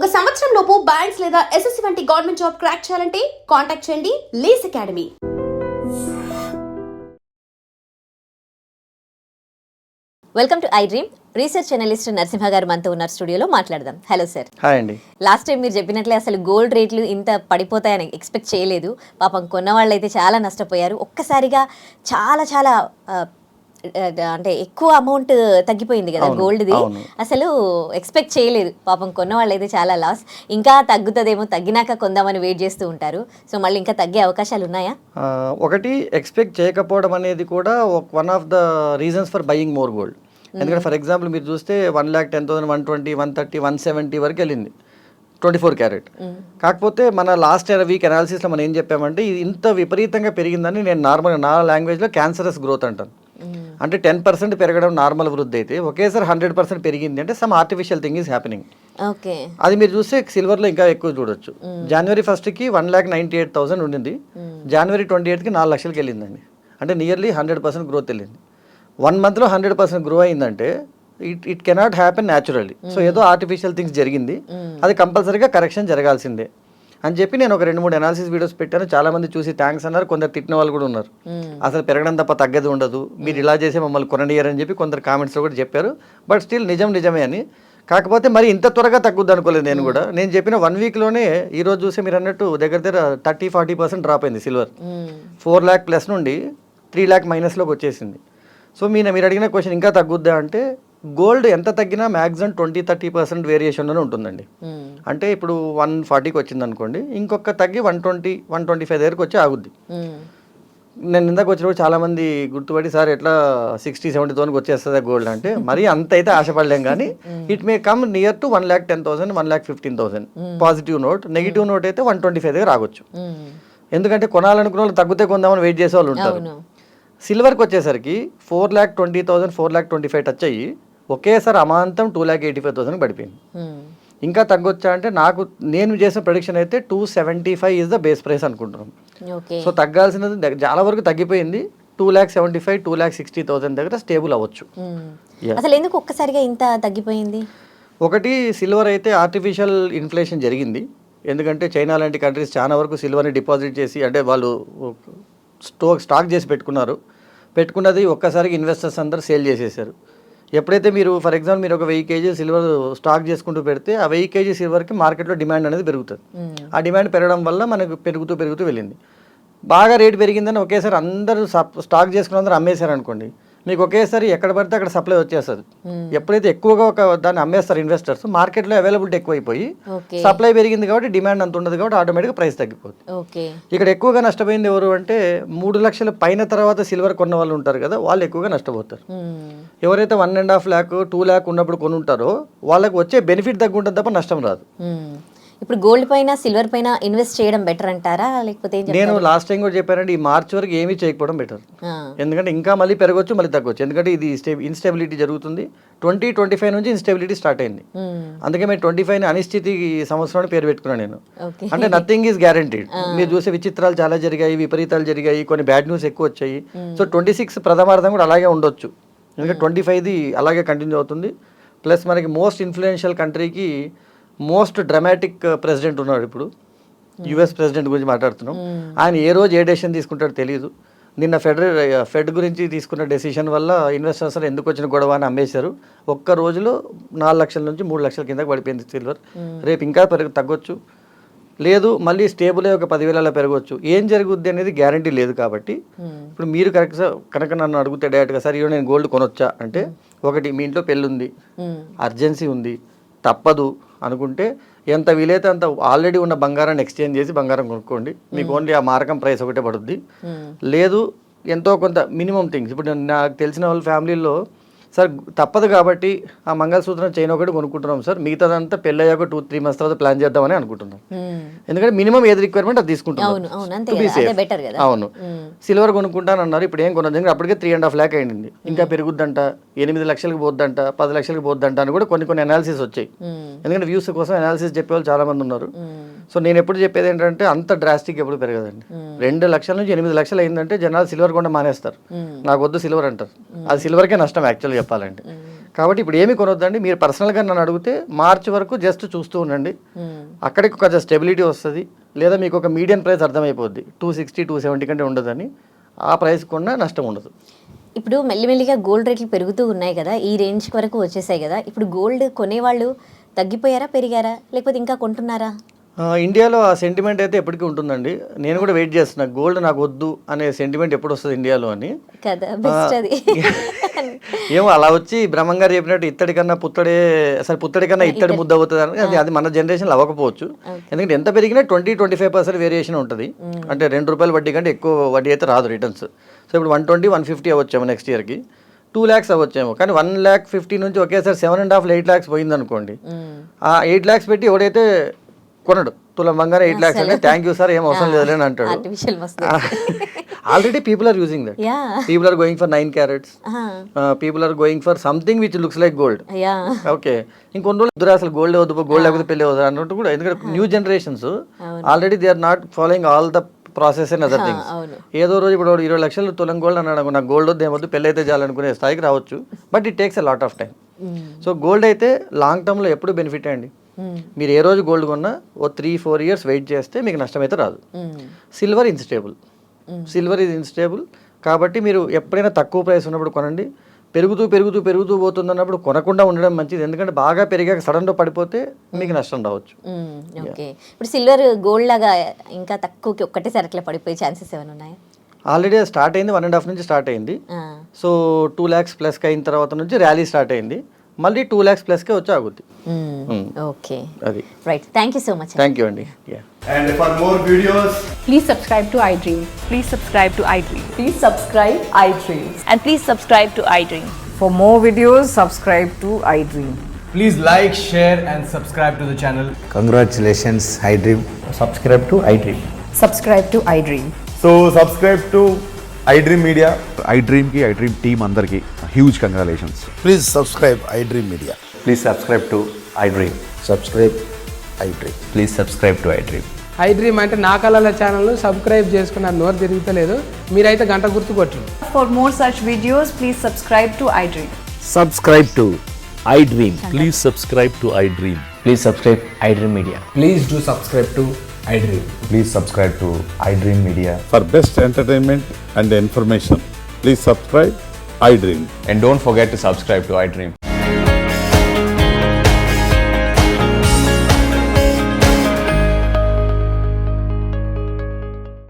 ఒక సంవత్సరం లోపు బ్యాంక్స్ లేదా ఎస్ఎస్సి వంటి గవర్నమెంట్ జాబ్ క్రాక్ చేయాలంటే కాంటాక్ట్ చేయండి less academy. Welcome to I dream. Research journalist Narasimha గారు మనతో ఉన్నారు, స్టూడియోలో మాట్లాడదాం. Hello sir. హాయ్ అండి. లాస్ట్ టైం మీరు చెప్పినట్లే అసలు గోల్డ్ రేట్లు ఇంత పడిపోతాయని ఎక్స్పెక్ట్ చేయలేదు. పాపం కొన్న వాళ్ళు అయితే చాలా నష్టపోయారు. ఒక్కసారిగా చాలా చాలా అంటే ఎక్కువ అమౌంట్ తగ్గిపోయింది కదా గోల్డ్ది. అసలు ఎక్స్పెక్ట్ చేయలేదు. పాపం కొన్న వాళ్ళు అయితే చాలా లాస్. ఇంకా తగ్గుతుందేమో, తగ్గినాక కొందామని వెయిట్ చేస్తూ ఉంటారు. సో మళ్ళీ ఇంకా తగ్గే అవకాశాలు ఉన్నాయా? ఒకటి, ఎక్స్పెక్ట్ చేయకపోవడం అనేది కూడా one of the reasons for buying more gold. ఎందుకంటే ఫర్ ఎగ్జాంపుల్ మీరు చూస్తే 1,10,000, 120, 130, 170 వరకు వెళ్ళింది 24 క్యారెట్. కాకపోతే మన లాస్ట్ వీక్ అనాలిసిస్లో మనం ఏం చెప్పామంటే ఇది ఇంత విపరీతంగా పెరిగిందని నేను నార్మల్గా నా లాంగ్వేజ్లో క్యాన్సరస్ గ్రోత్ అంటాను. అంటే 10% పెరగడం నార్మల్ వృద్ధి అయితే ఒకేసారి 100% పెరిగింది అంటే some artificial thing is happening. అది మీరు చూస్తే సిల్వర్లో ఇంకా ఎక్కువ చూడొచ్చు. జనవరి 1కి 1,98,000 ఉండింది, జనవరి 28కి 4 లక్షలకి వెళ్ళిందండి. అంటే నియర్లీ 100% గ్రోత్ వెళ్ళింది. 1 మంత్లో 100% గ్రో అయిందంటే it cannot happen naturally. So ఏదో ఆర్టిఫిషియల్ థింగ్స్ జరిగింది, అది కంపల్సరీగా కరెక్షన్ జరగాల్సిందే అని చెప్పి నేను ఒక 2-3 అనాలిసిస్ వీడియోస్ పెట్టాను. చాలా మంది చూసి థ్యాంక్స్ అన్నారు, కొందరు తిట్టిన వాళ్ళు కూడా ఉన్నారు. అసలు పెరగడం తప్ప తగ్గదు ఉండదు, మీరు ఇలా చేసే మమ్మల్ని కొననియరని చెప్పి కొందరు కామెంట్స్లో కూడా చెప్పారు. బట్ స్టిల్ నిజమే అని. కాకపోతే మరి ఇంత త్వరగా తగ్గుద్ది అనుకోలేదు నేను కూడా. నేను చెప్పిన 1 వీక్లోనే ఈరోజు చూస్తే మీరు అన్నట్టు దగ్గర 30-40% డ్రాప్ అయింది సిల్వర్. 4 lakh ప్లస్ నుండి 3 lakh మైనస్లోకి వచ్చేసింది. సో మీరు అడిగిన క్వశ్చన్ ఇంకా తగ్గుద్దా అంటే గోల్డ్ ఎంత తగ్గినా మ్యాక్సిమం 20-30% వేరియేషన్లోనే ఉంటుందండి. అంటే ఇప్పుడు 140కి వచ్చింది అనుకోండి, ఇంకొక తగ్గి 120-125 దగ్గరికి వచ్చి ఆగుద్ది. నేను ఇందాక వచ్చినప్పుడు చాలామంది గుర్తుపడి సార్ ఎట్లా 60-70,000కి వచ్చేస్తుందా గోల్డ్ అంటే మరీ అంత అయితే ఆశపడలేం. కానీ it may come near to 1,10,000, 1,15,000 positive note. Negative note అయితే 125 దగ్గర రావచ్చు. ఎందుకంటే కొనాలనుకున్న వాళ్ళు తగ్గితే కొందామని వెయిట్ చేసే వాళ్ళు ఉంటారు. సిల్వర్కి వచ్చేసరికి 4,20,000, 4,25 టచ్ అయ్యి ఒకేసారి అమాంతం 2,85,000 పడిపోయింది. ఇంకా తగ్గొచ్చా అంటే నేను చేసిన ప్రెడిక్షన్ అయితే 275 ఈజ్ ద బేస్ ప్రైస్ అనుకుంటున్నాం. సో తగ్గాల్సినది చాలా వరకు తగ్గిపోయింది. 2,75,000, 2,60,000 దగ్గర స్టేబుల్ అవ్వచ్చు. అసలు ఎందుకు ఒక్కసారిగా ఇంత తగ్గిపోయింది? ఒకటి, సిల్వర్ అయితే ఆర్టిఫిషియల్ ఇన్ఫ్లేషన్ జరిగింది. ఎందుకంటే చైనా లాంటి కంట్రీస్ చాలా వరకు సిల్వర్ని డిపాజిట్ చేసి, అంటే వాళ్ళు స్టాక్ చేసి పెట్టుకున్నది ఒక్కసారికి ఇన్వెస్టర్స్ అందరూ సేల్ చేసేసారు. ఎప్పుడైతే మీరు ఫర్ ఎగ్జాంపుల్ మీరు ఒక 1000 kg సిల్వర్ స్టాక్ చేసుకుంటూ పెడితే ఆ 1000 kg సిల్వర్కి మార్కెట్లో డిమాండ్ అనేది పెరుగుతుంది. ఆ డిమాండ్ పెరగడం వల్ల మనకు పెరుగుతూ వెళ్ళింది. బాగా రేటు పెరిగిందని ఒకేసారి అందరూ స్టాక్ చేసుకున్న అందరూ అమ్మేశారు అనుకోండి, మీకు ఒకేసారి ఎక్కడ పడితే అక్కడ సప్లై వచ్చేస్తుంది. ఎప్పుడైతే ఎక్కువగా దాన్ని అమ్మేస్తారు ఇన్వెస్టర్స్, మార్కెట్లో అవైలబిలిటీ ఎక్కువైపోయి సప్లై పెరిగింది కాబట్టి డిమాండ్ అంత ఉండదు కాబట్టి ఆటోమేటిక్గా ప్రైస్ తగ్గిపోతుంది. ఇక్కడ ఎక్కువగా నష్టపోయింది ఎవరు అంటే 3 లక్షల పైన తర్వాత సిల్వర్ కొన్న వాళ్ళు ఉంటారు కదా, వాళ్ళు ఎక్కువగా నష్టపోతారు. ఎవరైతే 1.5 lakh, 2 lakh ఉన్నప్పుడు కొని ఉంటారో వాళ్ళకి వచ్చే బెనిఫిట్ తగ్గుంటుంది తప్ప నష్టం రాదు. ఇప్పుడు గోల్డ్ పైన సిల్వర్ పైన ఇన్వెస్ట్ చేయడం బెటర్ అంటారా, లేకపోతే నేను లాస్ట్ టైం కూడా చెప్పానంటే ఈ మార్చ్ వరకు ఏమీ చేయకపోవడం బెటర్. ఎందుకంటే ఇంకా మళ్ళీ పెరగొచ్చు, మళ్ళీ తగ్గొచ్చు. ఎందుకంటే ఇది ఇన్స్టెబిలిటీ జరుగుతుంది. 2025 నుంచి ఇన్స్టెబిలిటీ స్టార్ట్ అయింది. అందుకే మేము 25 అనిశ్చితి సంవత్సరం పేరు పెట్టుకున్నాను నేను. అంటే నథింగ్ ఈజ్ గ్యారంటీడ్. మీరు చూసే విచిత్రాలు చాలా జరిగాయి, విపరీతాలు జరిగాయి, కొన్ని బ్యాడ్ న్యూస్ ఎక్కువ వచ్చాయి. సో 26 ప్రథమార్థం కూడా అలాగే ఉండొచ్చు. ఎందుకంటే 25ది అలాగే కంటిన్యూ అవుతుంది. ప్లస్ మనకి మోస్ట్ ఇన్ఫ్లుయెన్షియల్ కంట్రీకి మోస్ట్ డ్రామాటిక్ ప్రెసిడెంట్ ఉన్నాడు ఇప్పుడు. యుఎస్ ప్రెసిడెంట్ గురించి మాట్లాడుతున్నాం. ఆయన ఏ రోజు ఏ డెసిషన్ తీసుకుంటాడో తెలియదు. నిన్న ఫెడ్ గురించి తీసుకున్న డెసిషన్ వల్ల ఇన్వెస్టర్స్ ఎందుకు వచ్చిన గొడవ అని అమ్మేశారు. ఒక్క రోజులో 4 లక్షల నుంచి 3 లక్షల కిందకి పడిపోయింది సిల్వర్. రేపు ఇంకా తగ్గొచ్చు, లేదు మళ్ళీ స్టేబుల్ ఒక 10,000 పెరగవచ్చు. ఏం జరుగుద్ది అనేది గ్యారంటీ లేదు. కాబట్టి ఇప్పుడు మీరు కనుక నన్ను అడిగితే డైరెక్ట్గా సార్ ఈరోజు నేను గోల్డ్ కొనొచ్చా అంటే, ఒకటి మీ ఇంట్లో పెళ్ళి ఉంది, అర్జెన్సీ ఉంది, తప్పదు అనుకుంటే ఎంత వీలైతే అంత ఆల్రెడీ ఉన్న బంగారాన్ని ఎక్స్చేంజ్ చేసి బంగారం కొనుక్కోండి. మీకు ఓన్లీ ఆ మార్కం ప్రైస్ ఒకటే పడుద్ది. లేదు ఎంతో కొంత మినిమం థింగ్స్, ఇప్పుడు నాకు తెలిసిన వాళ్ళ ఫ్యామిలీలో సార్ తప్పదు కాబట్టి ఆ మంగళసూత్రం చైన్ ఒకటి కొనుక్కుంటున్నాం సార్, మిగతాదంతా పెళ్ళయ్యాక 2-3 months తర్వాత ప్లాన్ చేద్దామని అనుకుంటున్నాం. ఎందుకంటే మినిమం ఏది రిక్వైర్మెంట్ అది తీసుకుంటున్నాం. అవును, సిల్వర్ కొనుక్కుంటానన్నారు, ఇప్పుడు ఏం కొనదు. అప్పటికే 3.5 lakh అయింది. ఇంకా పెరుగుద్దంట, 8 లక్షలకు పోద్దంట, 10 లక్షలకు పోద్దంట అని కూడా కొన్ని అనాలిసిస్ వచ్చాయి. ఎందుకంటే వ్యూస్ కోసం అనాలిసిస్ చెప్పేవాళ్ళు చాలా మంది ఉన్నారు. సో నేను ఎప్పుడు చెప్పేది ఏంటంటే అంత డ్రాస్టిక్ ఎప్పుడు పెరగదండి. 2 లక్షల నుంచి 8 లక్షలు అయిందంటే జనాలు సిల్వర్ కొండ మానేస్తారు, నాకు వద్దు సిల్వర్ అంటారు. అది సిల్వర్కే నష్టం యాక్చువల్గా చెప్పాలంటే. కాబట్టి ఇప్పుడు ఏమి కొనొద్దండి. మీరు పర్సనల్గా నన్ను అడిగితే మార్చి వరకు జస్ట్ చూస్తూ ఉండండి. అక్కడికి కొంచెం స్టెబిలిటీ వస్తుంది, లేదా మీకు ఒక మీడియం ప్రైస్ అర్థమైపోద్ది. 260, 270 కంటే ఉండదని, ఆ ప్రైస్ కొన్నా నష్టం ఉండదు. ఇప్పుడు మెల్లిమెల్లిగా గోల్డ్ రేట్లు పెరుగుతూ ఉన్నాయి కదా, ఈ రేంజ్ వరకు వచ్చేసాయి కదా, ఇప్పుడు గోల్డ్ కొనేవాళ్ళు తగ్గిపోయారా, పెరిగారా, లేకపోతే ఇంకా కొంటున్నారా? ఇండియాలో ఆ సెంటిమెంట్ అయితే ఎప్పటికీ ఉంటుందండి. నేను కూడా వెయిట్ చేస్తున్నా, గోల్డ్ నాకు వద్దు అనే సెంటిమెంట్ ఎప్పుడు వస్తుంది ఇండియాలో అని. కదా బెస్ట్ అది. ఏమో అలా వచ్చి బ్రహ్మంగారు చెప్పినట్టు ఇత్తడి కన్నా పుత్తడే, అసలు పుత్తడి కన్నా ఇత్తడి ముద్ద అవుతుంది అని, అది మన జనరేషన్లో అవ్వకపోవచ్చు. ఎందుకంటే ఎంత పెరిగినా 20-25% వేరియేషన్ ఉంటుంది. అంటే ₹2 వడ్డీ కంటే ఎక్కువ వడ్డీ అయితే రాదు రిటర్న్స్. సో ఇప్పుడు 120, 150 అవ్వచ్చేమో నెక్స్ట్ ఇయర్కి, 2 lakhs అవ్వచ్చేమో. కానీ 1,50,000 నుంచి ఒకేసారి 7.5, 8 lakhs పోయింది అనుకోండి. ఆ 8 lakhs పెట్టి ఎవడైతే కొనడు, తులం బంగారం 8 lakhs అంటే థ్యాంక్ యూ సార్, ఏం అవసరం లేదని అంటాడు. Already people are using that. People are going for 9 carats. People are going for something which looks like gold. Okay, ఇంకొన్ని రోజులు ఇద్దరు అసలు గోల్డ్ వద్దు, గోల్డ్ లేకపోతే పెళ్ళి వద్దు అన్నట్టు కూడా. ఎందుకంటే new generations already they are not following all the process and other things. ఏదో రోజు ఇప్పుడు 20 లక్షలు తులం గోల్డ్ అన్నాడు, నాకు గోల్డ్ వద్దు ఏమొద్దు పెళ్ళి అయితే చాలనుకునే స్థాయికి రావచ్చు. But it takes a lot of time. So gold అయితే లాంగ్ టర్మ్లో ఎప్పుడు బెనిఫిట్ అండి. మీరు ఏ రోజు గోల్డ్ కొన్నా ఓ 3-4 years వెయిట్ చేస్తే మీకు నష్టం అయితే రాదు. సిల్వర్ ఇన్స్టేబుల్, సిల్వర్ ఇది ఇన్స్టేబుల్. కాబట్టి మీరు ఎప్పుడైనా తక్కువ ప్రైస్ ఉన్నప్పుడు కొనండి. పెరుగుతూ పెరుగుతూ పెరుగుతూ పోతుంది అన్నప్పుడు కొనకుండా ఉండడం మంచిది. ఎందుకంటే బాగా పెరిగాక సడన్గా పడిపోతే మీకు నష్టం రావచ్చు. ఓకే, ఇప్పుడు సిల్వర్ గోల్డ్ లాగా ఇంకా తక్కువకి ఒక్కటేసారి అట్లా పడిపోయే ఛాన్సెస్ ఏమైనా ఉన్నాయా? ఆల్రెడీ స్టార్ట్ అయింది, 1.5 నుంచి స్టార్ట్ అయింది. సో 2 lakhs ప్లస్కి అయిన తర్వాత నుంచి ర్యాలీ స్టార్ట్ అయింది. మళ్ళీ 2 lakhs ప్లస్కే వచ్చి ఆగుద్ది. ఓకే, అది right. Thank you so much. Thank you అండి. And for more videos, Please subscribe to iDream. Please subscribe to iDream. Please subscribe iDream. And please subscribe to iDream. For more videos, subscribe to iDream. please like, share and subscribe to the channel. Congratulations, iDream. Subscribe to iDream. Subscribe to iDream. So subscribe to iDream Media. iDream की iDream team अंदर की huge congratulations. Please subscribe iDream Media. Please subscribe to iDream. Subscribe iDream. Please subscribe to iDream. iDream అంటే నా కళల channel subscribe చేసుకున్నారు, నోరు తిరుగుతలేదు. మీరైతే గంట గుర్తు కొట్టండి. For more such videos, please subscribe to iDream. Subscribe to iDream. Please subscribe to iDream. Please subscribe iDream Media. Please do subscribe to iDream. Please subscribe to iDream Media. For best entertainment and information, please subscribe iDream. And don't forget to subscribe to iDream.